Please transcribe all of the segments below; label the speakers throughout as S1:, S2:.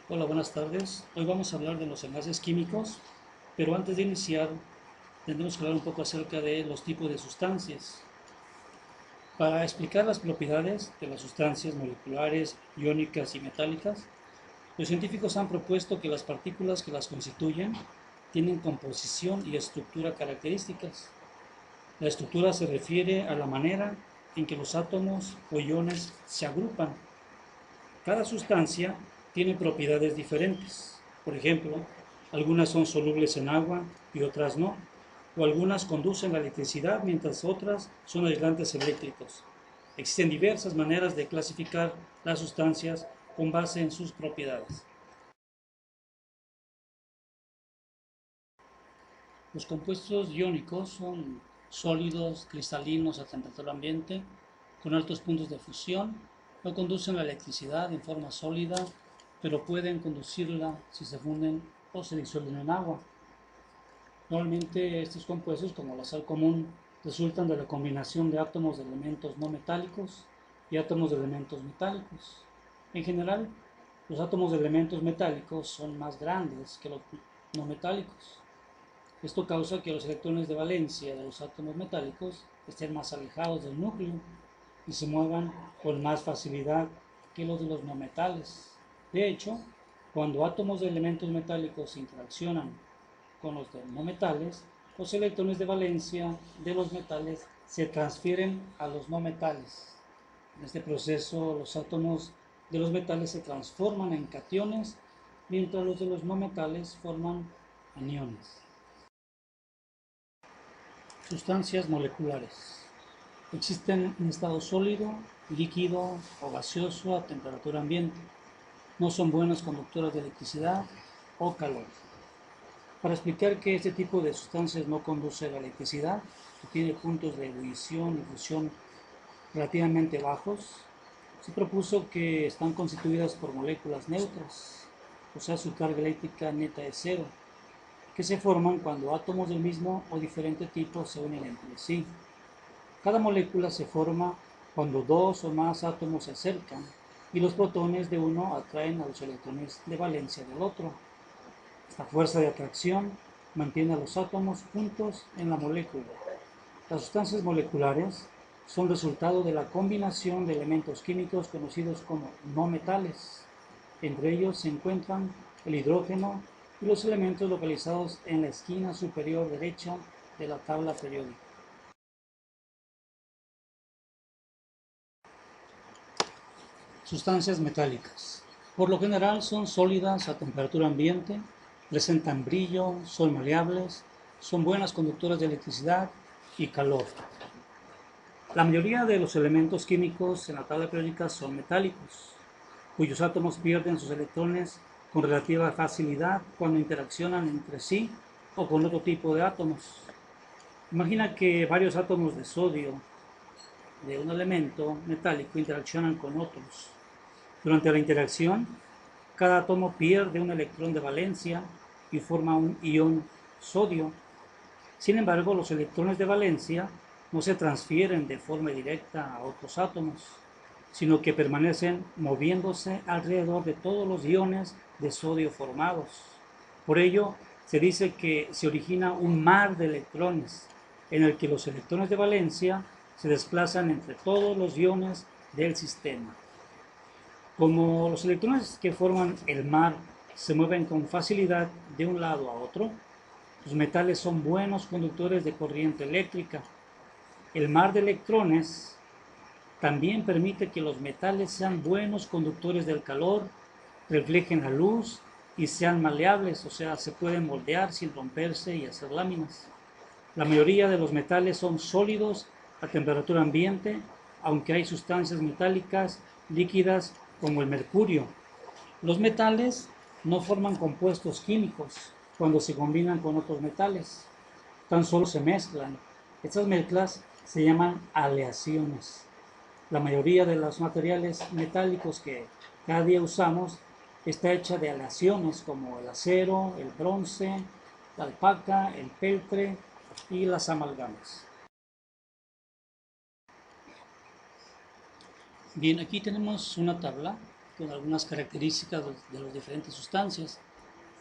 S1: Hola, buenas tardes. Hoy vamos a hablar de los enlaces químicos, pero antes de iniciar tendremos que hablar un poco acerca de los tipos de sustancias. Para explicar las propiedades de las sustancias moleculares, iónicas y metálicas, los científicos han propuesto que las partículas que las constituyen tienen composición y estructura características. La estructura se refiere a la manera en que los átomos o iones se agrupan. Cada sustancia tiene propiedades diferentes. Por ejemplo, algunas son solubles en agua y otras no. O algunas conducen la electricidad mientras otras son aislantes eléctricos. Existen diversas maneras de clasificar las sustancias con base en sus propiedades. Los compuestos iónicos son sólidos, cristalinos a temperatura ambiente, con altos puntos de fusión. No conducen la electricidad en forma sólida, pero pueden conducirla si se funden o se disuelven en agua. Normalmente estos compuestos, como la sal común, resultan de la combinación de átomos de elementos no metálicos y átomos de elementos metálicos. En general, los átomos de elementos metálicos son más grandes que los no metálicos. Esto causa que los electrones de valencia de los átomos metálicos estén más alejados del núcleo y se muevan con más facilidad que los de los no metales. De hecho, cuando átomos de elementos metálicos interaccionan con los de no metales, los electrones de valencia de los metales se transfieren a los no metales. En este proceso, los átomos de los metales se transforman en cationes, mientras los de los no metales forman aniones. Sustancias moleculares. Existen en estado sólido, líquido o gaseoso a temperatura ambiente. No son buenas conductoras de electricidad o calor. Para explicar que este tipo de sustancias no conduce a la electricidad, que tiene puntos de ebullición y fusión relativamente bajos, se propuso que están constituidas por moléculas neutras, o sea, su carga eléctrica neta es cero, que se forman cuando átomos del mismo o diferente tipo se unen entre sí. Cada molécula se forma cuando dos o más átomos se acercan y los protones de uno atraen a los electrones de valencia del otro. Esta fuerza de atracción mantiene a los átomos juntos en la molécula. Las sustancias moleculares son resultado de la combinación de elementos químicos conocidos como no metales. Entre ellos se encuentran el hidrógeno y los elementos localizados en la esquina superior derecha de la tabla periódica. Sustancias metálicas. Por lo general son sólidas a temperatura ambiente, presentan brillo, son maleables, son buenas conductoras de electricidad y calor. La mayoría de los elementos químicos en la tabla periódica son metálicos, cuyos átomos pierden sus electrones con relativa facilidad cuando interaccionan entre sí o con otro tipo de átomos. Imagina que varios átomos de sodio de un elemento metálico interaccionan con otros. Durante la interacción, cada átomo pierde un electrón de valencia y forma un ion sodio. Sin embargo, los electrones de valencia no se transfieren de forma directa a otros átomos, sino que permanecen moviéndose alrededor de todos los iones de sodio formados. Por ello, se dice que se origina un mar de electrones, en el que los electrones de valencia se desplazan entre todos los iones del sistema. Como los electrones que forman el mar se mueven con facilidad de un lado a otro, los metales son buenos conductores de corriente eléctrica. El mar de electrones también permite que los metales sean buenos conductores del calor, reflejen la luz y sean maleables, o sea, se pueden moldear sin romperse y hacer láminas. La mayoría de los metales son sólidos a temperatura ambiente, aunque hay sustancias metálicas líquidas como el mercurio. Los metales no forman compuestos químicos cuando se combinan con otros metales, tan solo se mezclan. Estas mezclas se llaman aleaciones. La mayoría de los materiales metálicos que cada día usamos está hecha de aleaciones como el acero, el bronce, la alpaca, el peltre y las amalgamas. Bien, aquí tenemos una tabla con algunas características de las diferentes sustancias.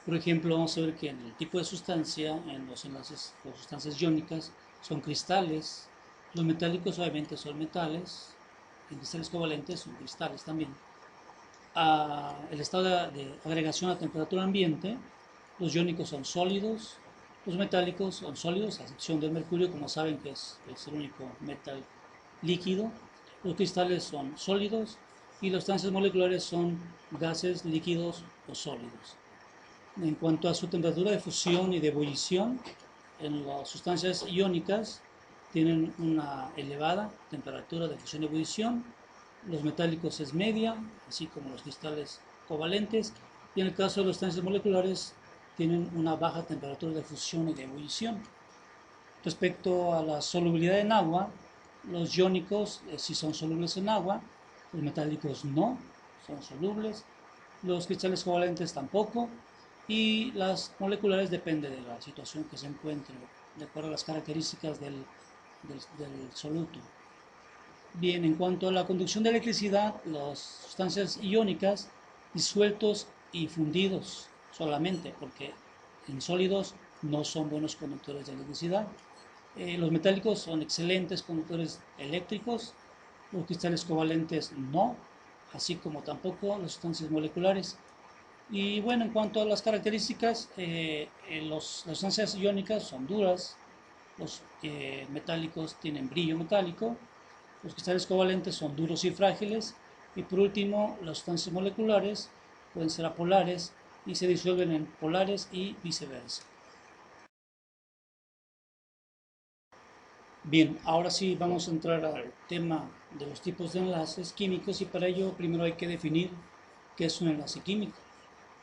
S1: Por ejemplo, vamos a ver que en el tipo de sustancia, en los enlaces, las sustancias iónicas son cristales, los metálicos obviamente son metales, en cristales covalentes son cristales también. El estado de agregación a temperatura ambiente, los iónicos son sólidos, los metálicos son sólidos, a excepción del mercurio, como saben que es el único metal líquido. Los cristales son sólidos y las sustancias moleculares son gases, líquidos o sólidos. En cuanto a su temperatura de fusión y de ebullición, en las sustancias iónicas tienen una elevada temperatura de fusión y ebullición, los metálicos es media, así como los cristales covalentes, y en el caso de las sustancias moleculares tienen una baja temperatura de fusión y de ebullición. Respecto a la solubilidad en agua, los iónicos sí son solubles en agua, los metálicos no son solubles, los cristales covalentes tampoco, y las moleculares depende de la situación que se encuentre, de acuerdo a las características del soluto. Bien, en cuanto a la conducción de electricidad, las sustancias iónicas disueltos y fundidos solamente, porque en sólidos no son buenos conductores de electricidad. Los metálicos son excelentes conductores eléctricos, los cristales covalentes no, así como tampoco las sustancias moleculares. Y bueno, en cuanto a las características, las sustancias iónicas son duras, los metálicos tienen brillo metálico, los cristales covalentes son duros y frágiles, y por último, las sustancias moleculares pueden ser apolares y se disuelven en polares y viceversa. Bien, ahora sí vamos a entrar al tema de los tipos de enlaces químicos y para ello primero hay que definir qué es un enlace químico.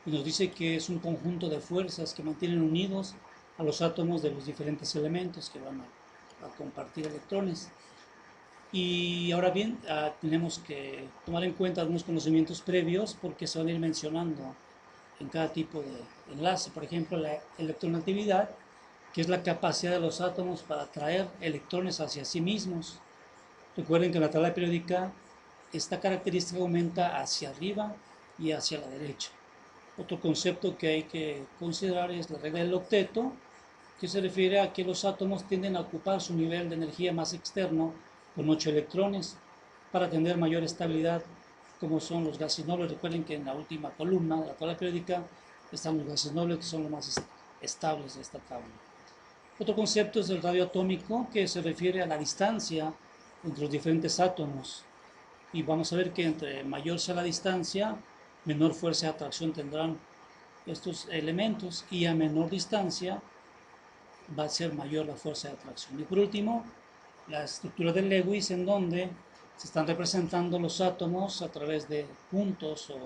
S1: Y nos dice que es un conjunto de fuerzas que mantienen unidos a los átomos de los diferentes elementos que van a compartir electrones. Y ahora bien, tenemos que tomar en cuenta algunos conocimientos previos porque se van a ir mencionando en cada tipo de enlace. Por ejemplo, la electronegatividad, que es la capacidad de los átomos para atraer electrones hacia sí mismos. Recuerden que en la tabla periódica esta característica aumenta hacia arriba y hacia la derecha. Otro concepto que hay que considerar es la regla del octeto, que se refiere a que los átomos tienden a ocupar su nivel de energía más externo con 8 electrones para tener mayor estabilidad, como son los gases nobles. Recuerden que en la última columna de la tabla periódica están los gases nobles, que son los más estables de esta tabla. Otro concepto es el radio atómico, que se refiere a la distancia entre los diferentes átomos. Y vamos a ver que entre mayor sea la distancia, menor fuerza de atracción tendrán estos elementos y a menor distancia va a ser mayor la fuerza de atracción. Y por último, la estructura de Lewis, en donde se están representando los átomos a través de puntos o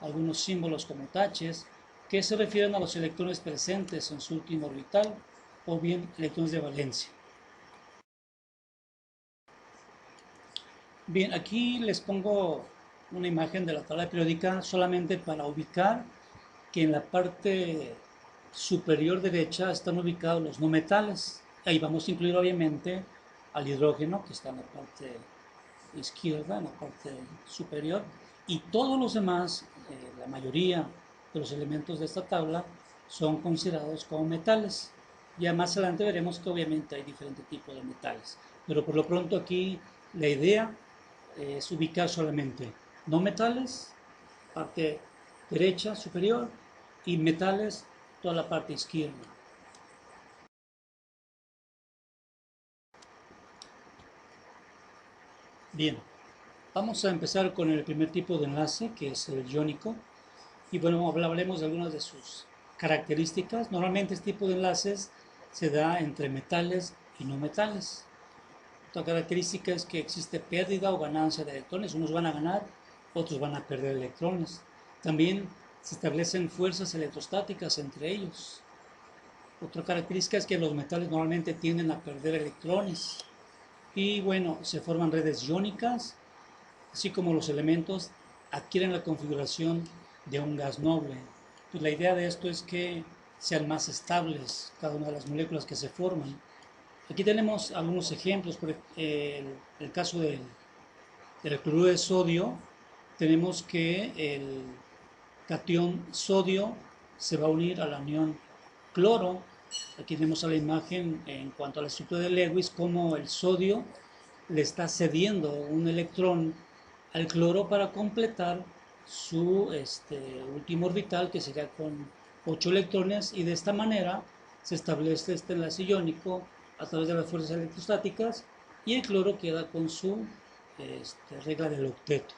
S1: algunos símbolos como taches que se refieren a los electrones presentes en su último orbital o bien electrones de valencia. Bien, aquí les pongo una imagen de la tabla periódica solamente para ubicar que en la parte superior derecha están ubicados los no metales. Ahí vamos a incluir obviamente al hidrógeno, que está en la parte izquierda, en la parte superior, y todos los demás, la mayoría de los elementos de esta tabla son considerados como metales. Ya más adelante veremos que obviamente hay diferentes tipos de metales, pero por lo pronto aquí la idea es ubicar solamente no metales, parte derecha superior, y metales, toda la parte izquierda. Bien, vamos a empezar con el primer tipo de enlace, que es el iónico. Y bueno, hablaremos de algunas de sus características. Normalmente este tipo de enlaces se da entre metales y no metales. Otra característica es que existe pérdida o ganancia de electrones. Unos van a ganar, otros van a perder electrones. También se establecen fuerzas electrostáticas entre ellos. Otra característica es que los metales normalmente tienden a perder electrones. Y bueno, se forman redes iónicas, así como los elementos adquieren la configuración de un gas noble. Pues la idea de esto es que sean más estables cada una de las moléculas que se forman. Aquí tenemos algunos ejemplos, por el caso del cloruro de sodio, tenemos que el catión sodio se va a unir al anión cloro. Aquí tenemos a la imagen en cuanto a la estructura de Lewis, como el sodio le está cediendo un electrón al cloro para completar su último orbital, que sería con 8 electrones, y de esta manera se establece este enlace iónico a través de las fuerzas electrostáticas y el cloro queda con su regla del octeto.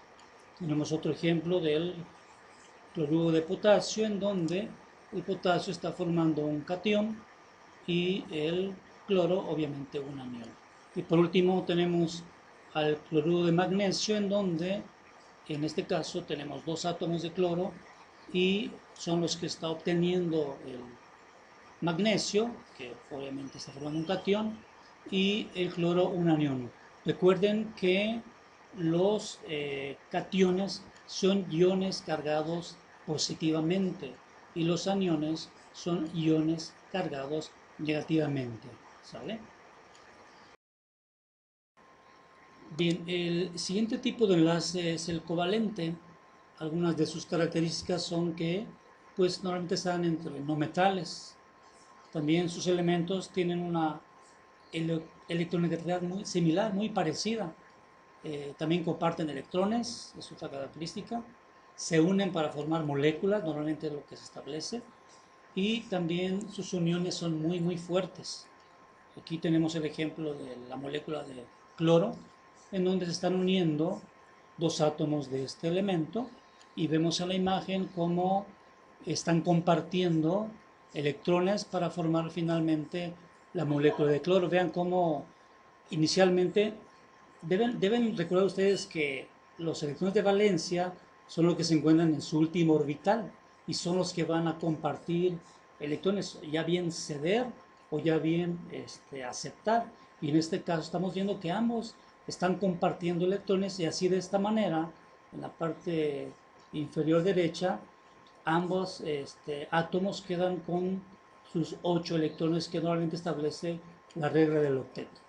S1: Tenemos otro ejemplo del cloruro de potasio, en donde el potasio está formando un catión y el cloro obviamente un anión. Y por último tenemos al cloruro de magnesio, en donde en este caso tenemos dos átomos de cloro y son los que está obteniendo el magnesio, que obviamente está formando un catión, y el cloro un anión. Recuerden que los cationes son iones cargados positivamente y los aniones son iones cargados negativamente. ¿Sale? Bien, el siguiente tipo de enlace es el covalente. Algunas de sus características son que pues normalmente están entre no metales. También sus elementos tienen una electronegatividad muy similar, muy parecida. También comparten electrones, es otra característica. Se unen para formar moléculas, normalmente es lo que se establece. Y también sus uniones son muy, muy fuertes. Aquí tenemos el ejemplo de la molécula de cloro, en donde se están uniendo dos átomos de este elemento y vemos en la imagen cómo están compartiendo electrones para formar finalmente la molécula de cloro. Vean cómo inicialmente deben recordar ustedes que los electrones de valencia son los que se encuentran en su último orbital y son los que van a compartir electrones, ya bien ceder o ya bien aceptar. Y en este caso estamos viendo que ambos están compartiendo electrones y así de esta manera, en la parte inferior derecha, ambos átomos quedan con sus 8 electrones que normalmente establece la regla del octeto.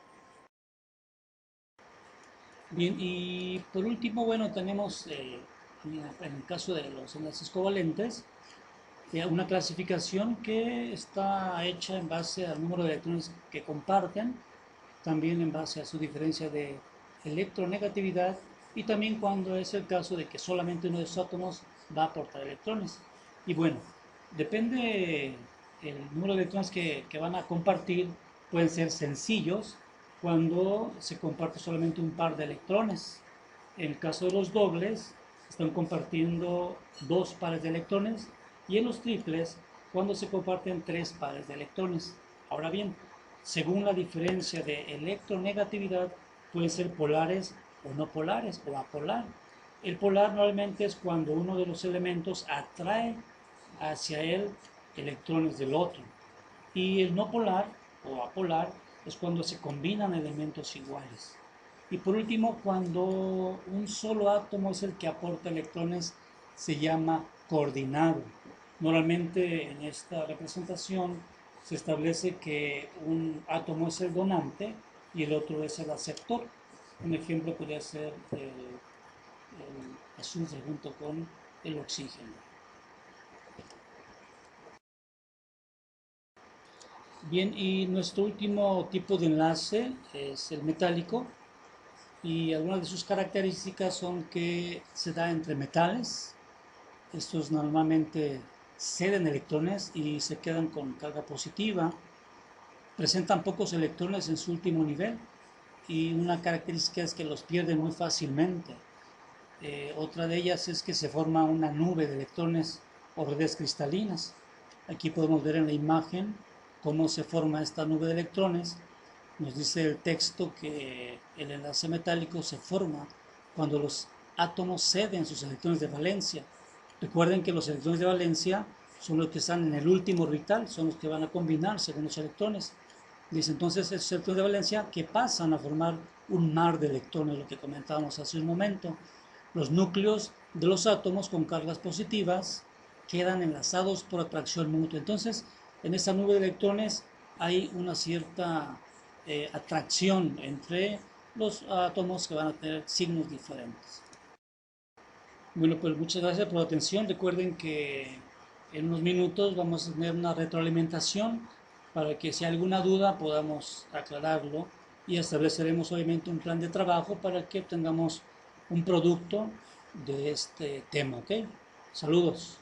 S1: Bien, y por último, bueno, tenemos en el caso de los enlaces covalentes, una clasificación que está hecha en base al número de electrones que comparten, también en base a su diferencia de electronegatividad y también cuando es el caso de que solamente uno de esos átomos va a aportar electrones. Y bueno, depende el número de electrones que van a compartir, pueden ser sencillos cuando se comparte solamente un par de electrones. En el caso de los dobles, están compartiendo dos pares de electrones y en los triples, cuando se comparten tres pares de electrones. Ahora bien, según la diferencia de electronegatividad, pueden ser polares o no polares o apolar. El polar normalmente es cuando uno de los elementos atrae hacia él electrones del otro. Y el no polar o apolar es cuando se combinan elementos iguales. Y por último, cuando un solo átomo es el que aporta electrones, se llama coordinado. Normalmente en esta representación se establece que un átomo es el donante y el otro es el aceptor. Un ejemplo podría ser el azufre junto con el oxígeno. Bien, y nuestro último tipo de enlace es el metálico y algunas de sus características son que se da entre metales. Estos normalmente ceden electrones y se quedan con carga positiva. Presentan pocos electrones en su último nivel y una característica es que los pierden muy fácilmente. Otra de ellas es que se forma una nube de electrones o redes cristalinas. Aquí podemos ver en la imagen cómo se forma esta nube de electrones. Nos dice el texto que el enlace metálico se forma cuando los átomos ceden sus electrones de valencia. Recuerden que los electrones de valencia son los que están en el último orbital, son los que van a combinarse con los electrones. Dice entonces esos electrones de valencia que pasan a formar un mar de electrones, lo que comentábamos hace un momento. Los núcleos de los átomos con cargas positivas quedan enlazados por atracción mutua. Entonces, en esa nube de electrones hay una cierta atracción entre los átomos que van a tener signos diferentes. Bueno, pues muchas gracias por la atención. Recuerden que en unos minutos vamos a tener una retroalimentación para que si hay alguna duda podamos aclararlo y estableceremos obviamente un plan de trabajo para que tengamos un producto de este tema, ¿ok? Saludos.